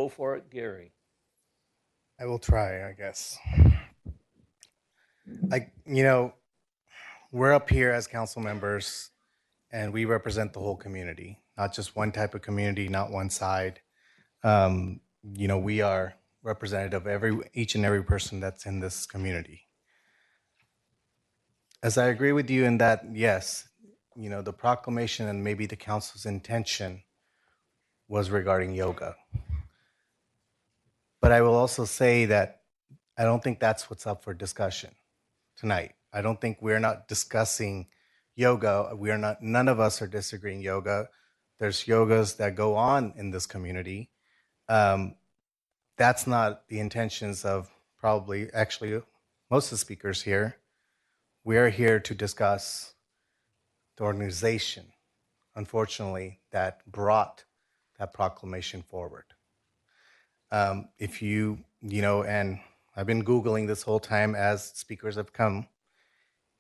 Go for it, Gary. I will try, I guess. We're up here as council members and we represent the whole community, not just one type of community, not one side. We are representative of each and every person that's in this community. As I agree with you in that, yes, the proclamation and maybe the council's intention was regarding yoga. But I will also say that I don't think that's what's up for discussion tonight. I don't think we're not discussing yoga. None of us are disagreeing yoga. There's yogas that go on in this community. That's not the intentions of probably actually most of the speakers here. We are here to discuss the organization, unfortunately, that brought that proclamation forward. And I've been Googling this whole time as speakers have come,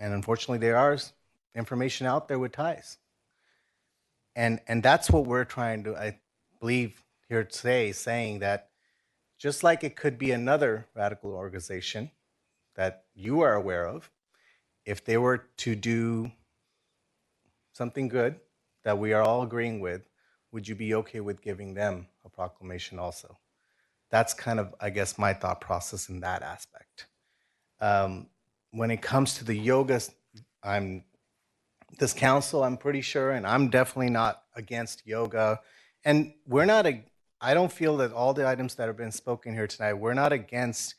and unfortunately there is information out there with ties. And that's what we're trying to, I believe, here today, saying that just like it could be another radical organization that you are aware of, if they were to do something good that we are all agreeing with, would you be okay with giving them a proclamation also? That's kind of, I guess, my thought process in that aspect. When it comes to the yoga, this council, I'm pretty sure, and I'm definitely not against yoga. And I don't feel that all the items that have been spoken here tonight, we're not against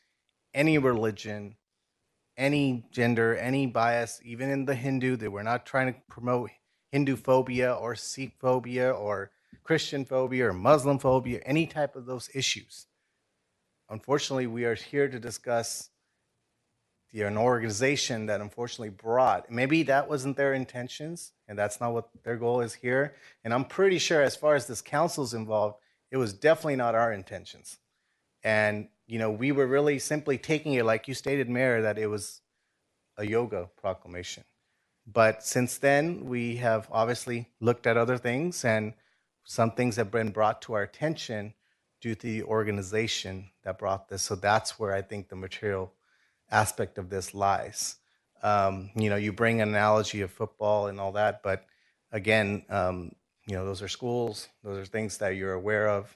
any religion, any gender, any bias, even in the Hindu, that we're not trying to promote Hindu phobia or Sikh phobia or Christian phobia or Muslim phobia, any type of those issues. Unfortunately, we are here to discuss an organization that unfortunately brought, maybe that wasn't their intentions and that's not what their goal is here. And I'm pretty sure as far as this council's involved, it was definitely not our intentions. And, we were really simply taking it, like you stated, Mayor, that it was a yoga proclamation. But since then, we have obviously looked at other things, and some things have been brought to our attention due to the organization that brought this. So that's where I think the material aspect of this lies. You bring an analogy of football and all that, but again, those are schools, those are things that you're aware of.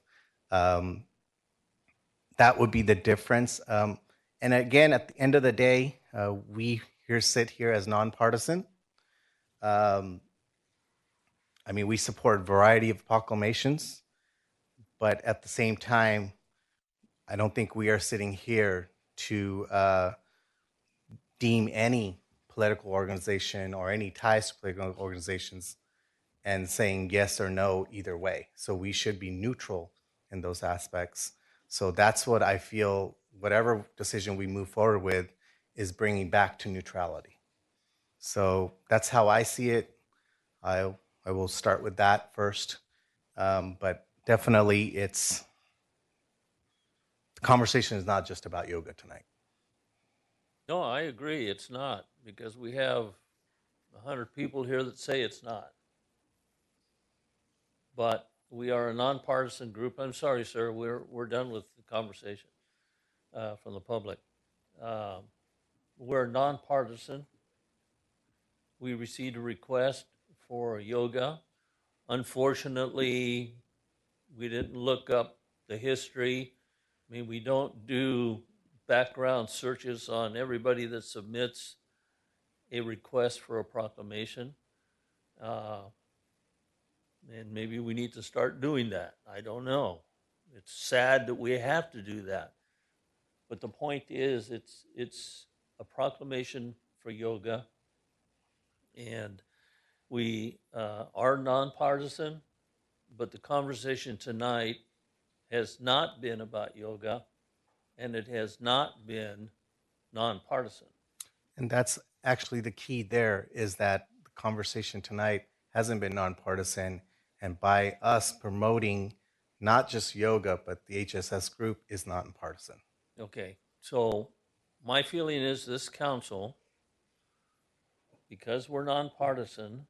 That would be the difference. And again, at the end of the day, we sit here as nonpartisan. We support a variety of proclamations, but at the same time, I don't think we are sitting here to deem any political organization or any ties to political organizations and saying yes or no either way. So we should be neutral in those aspects. So that's what I feel, whatever decision we move forward with is bringing back to neutrality. So that's how I see it. I will start with that first. But definitely the conversation is not just about yoga tonight. No, I agree. It's not, because we have 100 people here that say it's not. But we are a nonpartisan group. I'm sorry, sir. We're done with the conversation from the public. We're nonpartisan. We received a request for yoga. Unfortunately, we didn't look up the history. We don't do background searches on everybody that submits a request for a proclamation. And maybe we need to start doing that. I don't know. It's sad that we have to do that. But the point is, it's a proclamation for yoga. And we are nonpartisan, but the conversation tonight has not been about yoga, and it has not been nonpartisan. And that's actually the key there, is that the conversation tonight hasn't been nonpartisan. And by us promoting not just yoga, but the HSS group is nonpartisan. Okay, so my feeling is this council, because we're nonpartisan,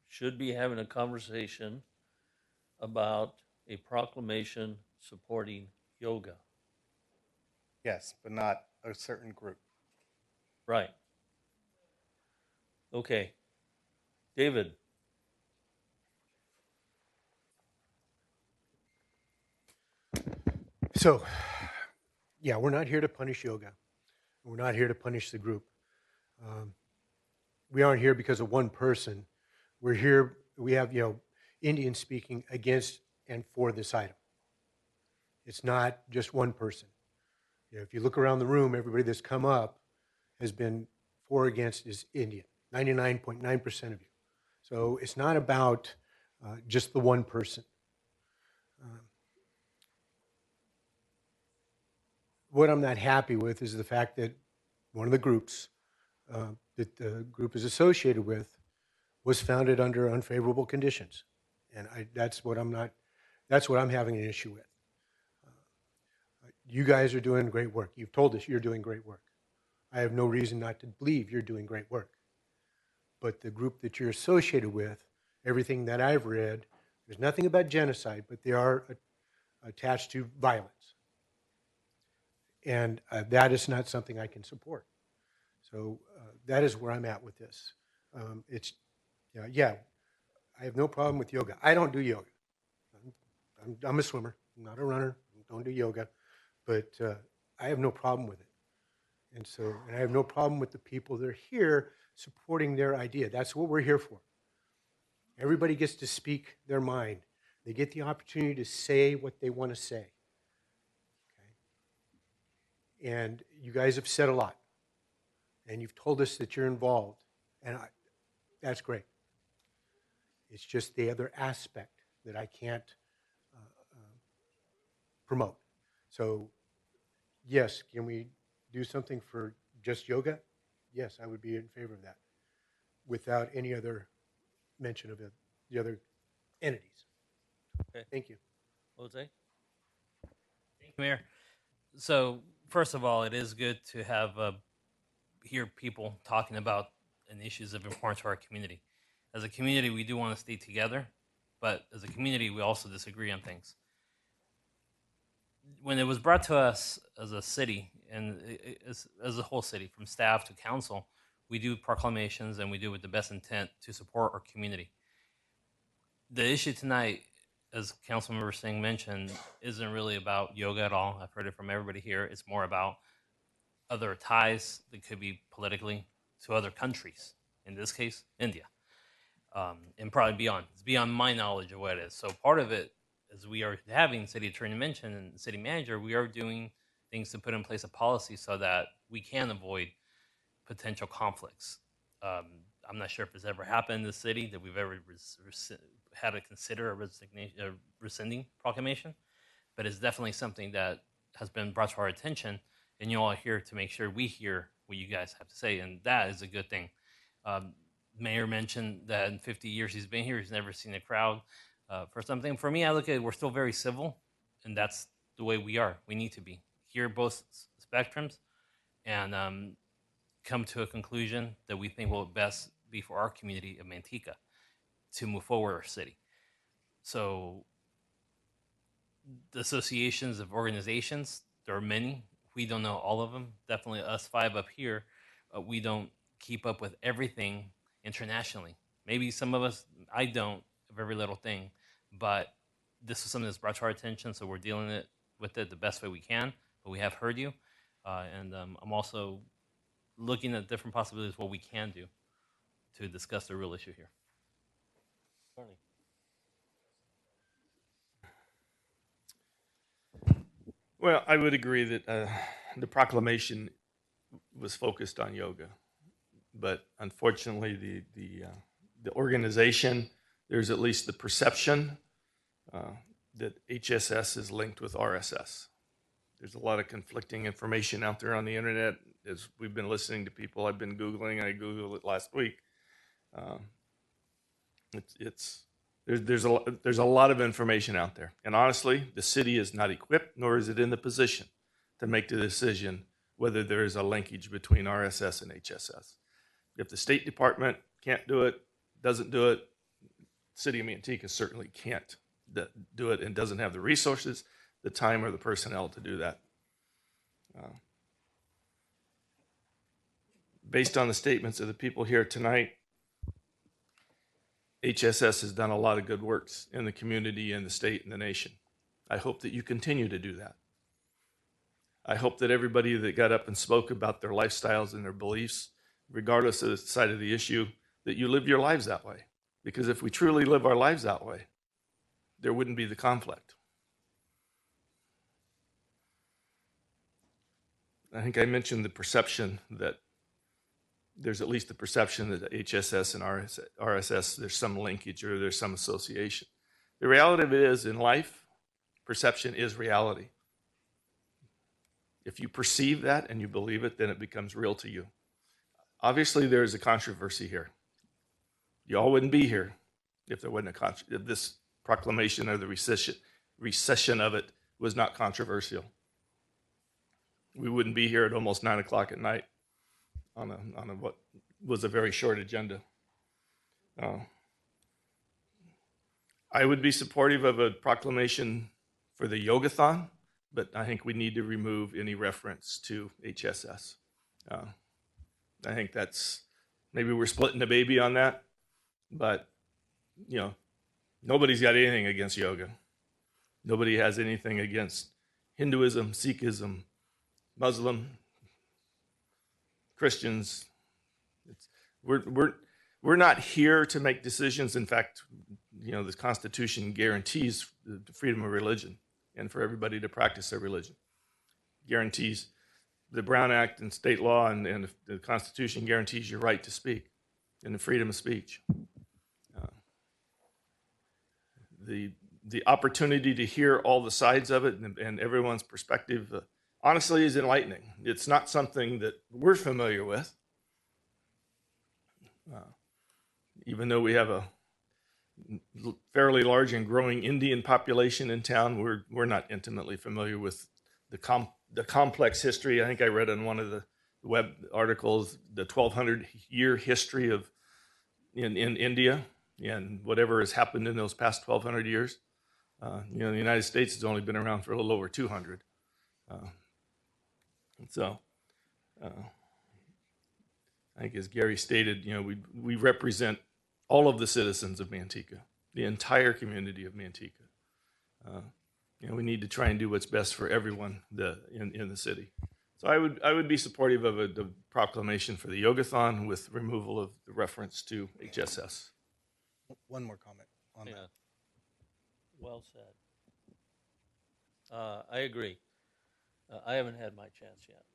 should be having a conversation about a proclamation supporting yoga. Yes, but not a certain group. Right. Okay. David. So, yeah, we're not here to punish yoga. We're not here to punish the group. Um, we aren't here because of one person. We're here, we have, Indians speaking against and for this item. It's not just one person. If you look around the room, everybody that's come up has been for or against is Indian, 99.9% of you. So it's not about just the one person. What I'm not happy with is the fact that one of the groups that the group is associated with was founded under unfavorable conditions. And that's what I'm having an issue with. You guys are doing great work. You've told us you're doing great work. I have no reason not to believe you're doing great work. But the group that you're associated with, everything that I've read, there's nothing about genocide, but they are attached to violence. And that is not something I can support. So that is where I'm at with this. It's, yeah, I have no problem with yoga. I don't do yoga. I'm a swimmer. I'm not a runner. I don't do yoga. But I have no problem with it. And I have no problem with the people that are here supporting their idea. That's what we're here for. Everybody gets to speak their mind. They get the opportunity to say what they want to say. Okay? And you guys have said a lot. And you've told us that you're involved. And that's great. It's just the other aspect that I can't promote. So, yes, can we do something for just yoga? Yes, I would be in favor of that without any other mention of the other entities. Okay. Thank you. Jose. Thank you, Mayor. So, first of all, it is good to have hear people talking about an issues of importance to our community. As a community, we do want to stay together, but as a community, we also disagree on things. When it was brought to us as a city and as a whole city, from staff to council, we do proclamations and we do it with the best intent to support our community. The issue tonight, as Councilmember Singh mentioned, isn't really about yoga at all. I've heard it from everybody here. It's more about other ties that could be politically to other countries. In this case, India, and probably beyond. It's beyond my knowledge of what it is. So part of it, as we are having city attorney mention and city manager, we are doing things to put in place a policy so that we can avoid potential conflicts. I'm not sure if it's ever happened in the city that we've ever had to consider a rescinding proclamation, but it's definitely something that has been brought to our attention, and you all are here to make sure we hear what you guys have to say, and that is a good thing. Mayor mentioned that in 50 years he's been here, he's never seen a crowd for something. For me, I look at it, we're still very civil, and that's the way we are. We need to be. Hear both spectrums and come to a conclusion that we think will best be for our community of Manteca to move forward our city. So the associations of organizations, there are many. We don't know all of them. Definitely us five up here, we don't keep up with everything internationally. Maybe some of us, I don't, of every little thing, but this is something that's brought to our attention, so we're dealing with it the best way we can, but we have heard you. And I'm also looking at different possibilities of what we can do to discuss the real issue here. Charlie. Well, I would agree that the proclamation was focused on yoga, but unfortunately, the organization, there's at least the perception that HSS is linked with RSS. There's a lot of conflicting information out there on the internet. As we've been listening to people, I've been Googling. I Googled it last week. There's a lot of information out there, and honestly, the city is not equipped, nor is it in the position to make the decision whether there is a linkage between RSS and HSS. If the State Department can't do it, doesn't do it, City of Manteca certainly can't do it and doesn't have the resources, the time or the personnel to do that. Based on the statements of the people here tonight, HSS has done a lot of good works in the community and the state and the nation. I hope that you continue to do that. I hope that everybody that got up and spoke about their lifestyles and their beliefs, regardless of the side of the issue, that you live your lives that way. Because if we truly live our lives that way, there wouldn't be the conflict. I think I mentioned the perception that there's at least the perception that HSS and RSS, there's some linkage or there's some association. The reality of it is, in life, perception is reality. If you perceive that and you believe it, then it becomes real to you. Obviously, there's a controversy here. You all wouldn't be here if there wasn't if this proclamation or the recession of it was not controversial. We wouldn't be here at almost 9 o'clock at night on what was a very short agenda. I would be supportive of a proclamation for the Yogathon, but I think we need to remove any reference to HSS. I think that's, maybe we're splitting the baby on that, but you know, nobody's got anything against yoga. Nobody has anything against Hinduism, Sikhism, Muslim, Christians. We're not here to make decisions. In fact, you know, the Constitution guarantees the freedom of religion and for everybody to practice their religion. Guarantees the Brown Act and state law and the Constitution guarantees your right to speak and the freedom of speech. The opportunity to hear all the sides of it and everyone's perspective, honestly, is enlightening. It's not something that we're familiar with. Even though we have a fairly large and growing Indian population in town, we're not intimately familiar with the complex history. I think I read in one of the web articles the 1,200-year history in India and whatever has happened in those past 1,200 years. You know, the United States has only been around for a little over 200. So I think, as Gary stated, you know, we represent all of the citizens of Manteca, the entire community of Manteca. You know, we need to try and do what's best for everyone in the city. So I would be supportive of the proclamation for the Yogathon with removal of the reference to HSS. One more comment on Yeah. that. Well said. I agree. I haven't had my chance yet.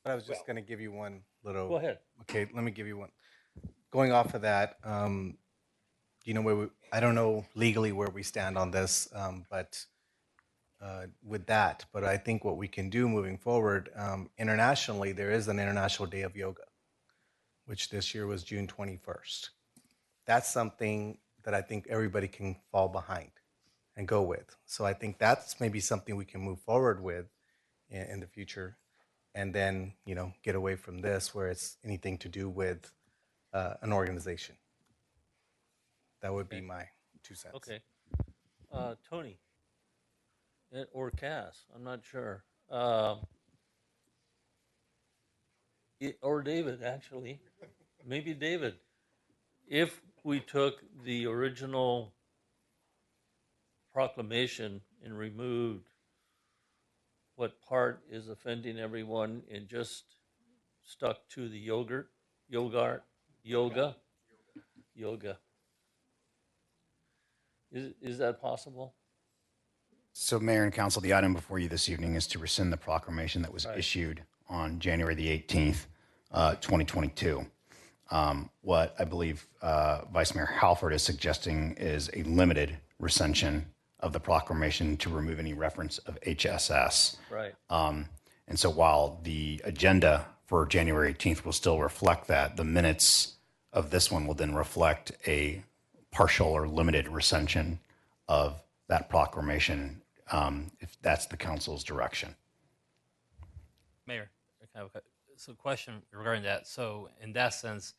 But I was just going to give you one little. Go ahead. Okay, let me give you one. Going off of that, you know, I don't know legally where we stand on this, but with that, but I think what we can do moving forward, internationally, there is an International Day of Yoga, which this year was June 21st. That's something that I think everybody can fall behind and go with. So I think that's maybe something we can move forward with in the future, and then, you know, get away from this where it's anything to do with an organization. That would be my 2 cents. Okay. Tony or Cass, I'm not sure. Or David, actually. Maybe David. If we took the original proclamation and removed what part is offending everyone and just stuck to the yoga. Is that possible? So, Mayor and Council, the item before you this evening is to rescind the proclamation that was Right. issued on January the 18th, 2022. What I believe Vice Mayor Halford is suggesting is a limited rescission of the proclamation to remove any reference of HSS. Right. And so while the agenda for January 18th will still reflect that, the minutes of this one will then reflect a partial or limited rescission of that proclamation, if that's the council's direction. Mayor, so question regarding that. So in that sense,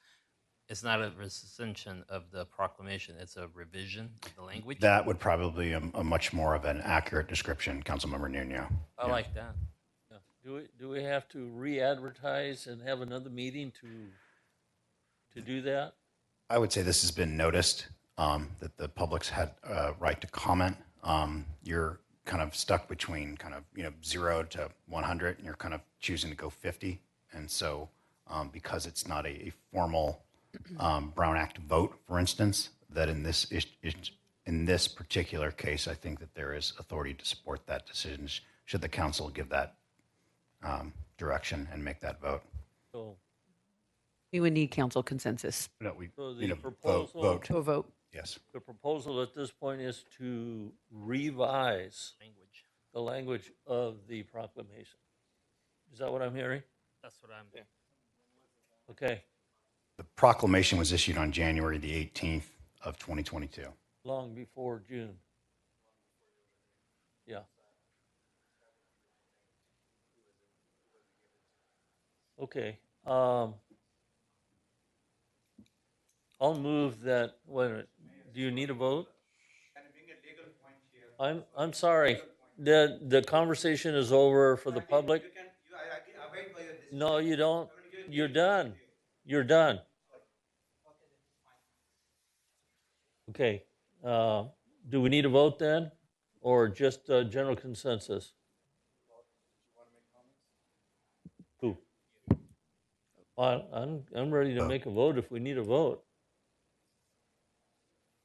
It's not a rescission of the proclamation. It's a revision of the language. That would probably be a much more of an accurate description, Councilmember Nuno. I like that. Yeah. Do we have to re-advertise and have another meeting to do that? I would say this has been noticed, that the public's had a right to comment. You're kind of stuck between kind of, 0 to 100, and you're kind of choosing to go 50. And so, because it's not a formal Brown Act vote, for instance, that in this particular case, I think that there is authority to support that decision. Should the council give that direction and make that vote? So, We would need council consensus No, we So the need a proposal- vote. to a vote. Yes. the proposal at this point is to revise Language. the language of the proclamation. Is that what I'm hearing? That's what I'm. Okay, The proclamation was issued on January the 18th of 2022. long before June. Yeah. Okay, I'll move that, wait a minute, do you need a vote? I'm sorry, the conversation is over for the public. No, you don't, you're done, you're done. Okay, do we need a vote then, or just general consensus? Who? I'm ready to make a vote if we need a vote.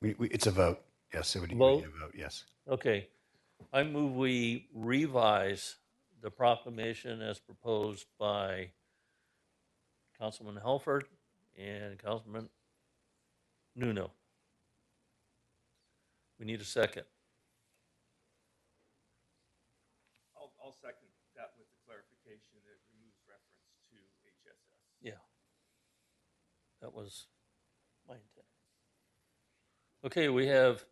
It's a vote. Yes, it would Vote? need a vote. Yes. Okay, I move we revise the proclamation as proposed by Councilman Helford and Councilman Nuno. We need a second. I'll second that with the clarification that it removes reference to HSS. Yeah. That was my intent. Okay, we have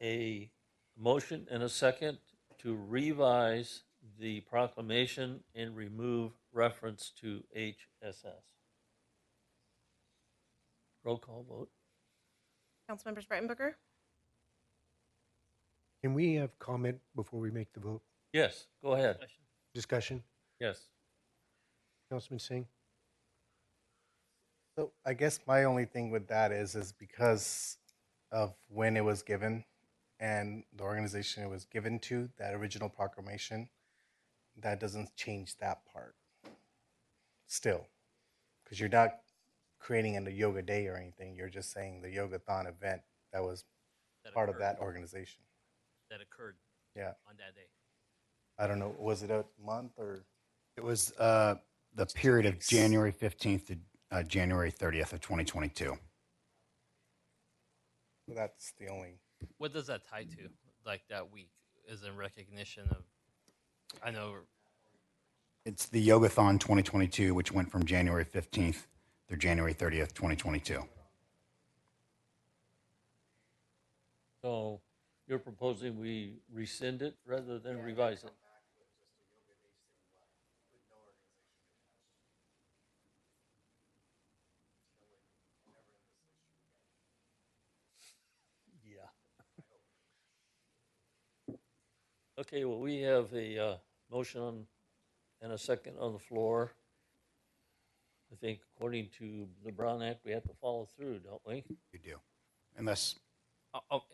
a motion and a second to revise the proclamation and remove reference to HSS. Roll call vote. Councilmembers Breitenberger, Can we have comment before we make the vote? Yes, go ahead. Discussion? Yes. Councilman Singh? So I guess my only thing with that is because of when it was given and the organization it was given to, that original proclamation, that doesn't change that part. Still, because you're not creating a yoga day or anything. You're just saying the yogathon event that was part of that organization. That occurred Yeah. on that day. I don't know. Was it a month or? It was the period of January 15th to January 30th of 2022. That's the only. What does that tie to? Like that week is in recognition of. I know. It's the Yogathon 2022, which went from January 15th through January 30th, 2022. So you're proposing we rescind it rather than revise it? Yeah. Okay, well, we have a motion and a second on the floor. I think according to the Brown Act, we have to follow through, don't we? You do. Unless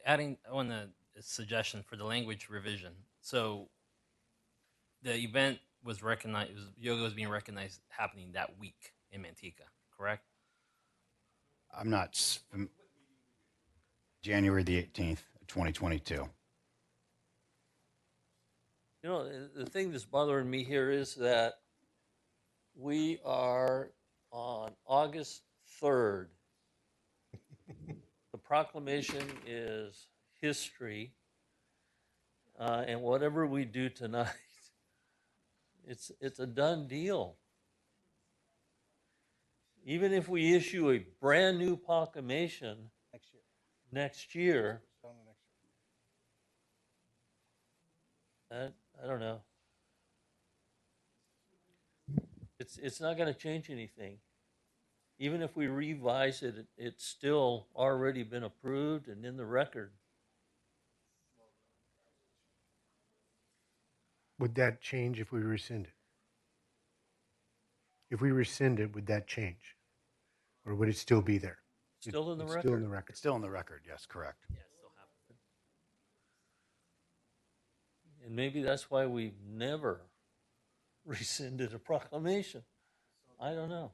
Adding on a suggestion for the language revision. So the event was recognized, yoga was being recognized happening that week in Manteca, correct? I'm not January the 18th, 2022. You know, the thing that's bothering me here is that we are on August 3rd. The proclamation is history, and whatever we do tonight, it's a done deal. Even if we issue a brand new proclamation next year, I don't know. It's not going to change anything. even if we revise it, it's still already been approved and in the record. Would that change if we rescind it? If we rescind it, would that change? Or would it still be there? Still in the It's still in record. the record. It's still in the record. Yes, correct. Yeah, it still happens. And maybe that's why we've never rescinded a proclamation. I don't know.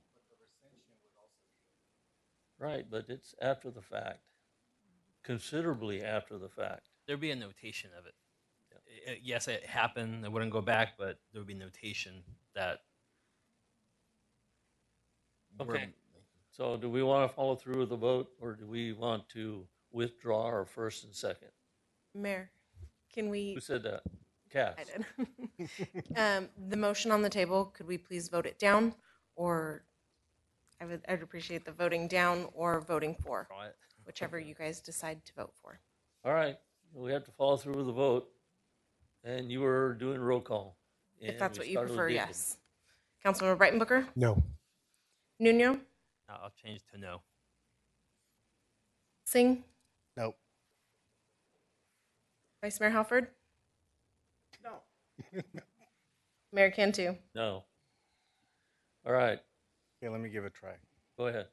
Right, but it's after the fact, considerably after the fact. There'd be a notation of it. Yes, it happened. It wouldn't go back, but there would be notation that. we're- Okay. So do we want to follow through with the vote, or do we want to withdraw our first and second? Mayor, can we? Who said that? Cass? I did. The motion on the table, could we please vote it down? Or I'd appreciate the voting down or voting for, Draw it. whichever you guys decide to vote for. All right, we have to follow through with the vote, and you were doing roll call. If that's and what we you started with prefer, Deacon. yes. Councilmember Breitenbucker, No. Nuno, I'll change to no. Singh, Nope. Vice Mayor Halford? No. Mayor Cantu? No. All right, Okay, let me give it a try. go ahead.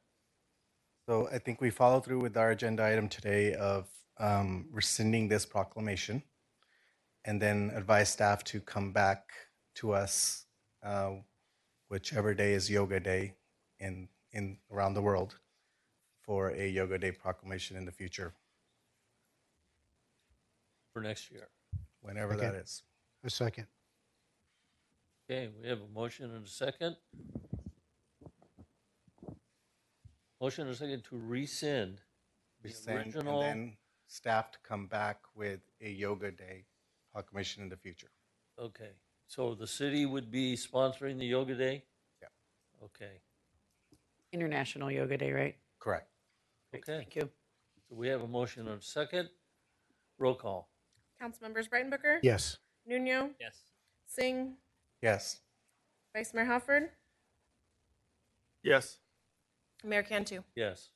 So I think we follow through with our agenda item today of rescinding this proclamation, and then advise staff to come back to us whichever day is Yoga Day in around the world for a Yoga Day proclamation in the future, For next year. whenever that Okay. is. A second. Okay, we have a motion and a second. Motion and a second to rescind the Rescind, original. and then staff to come back with a Yoga Day proclamation in the future. Okay, so the city would be sponsoring the Yoga Day? Yeah. Okay, International Yoga Day, right? Correct. Great, Okay. Thank you. so we have a motion and a second. Roll call. Councilmembers Breitenbucker? Yes. Nuno, Yes. Singh, Yes. Vice Mayor Halford? Yes. Mayor Cantu? Yes.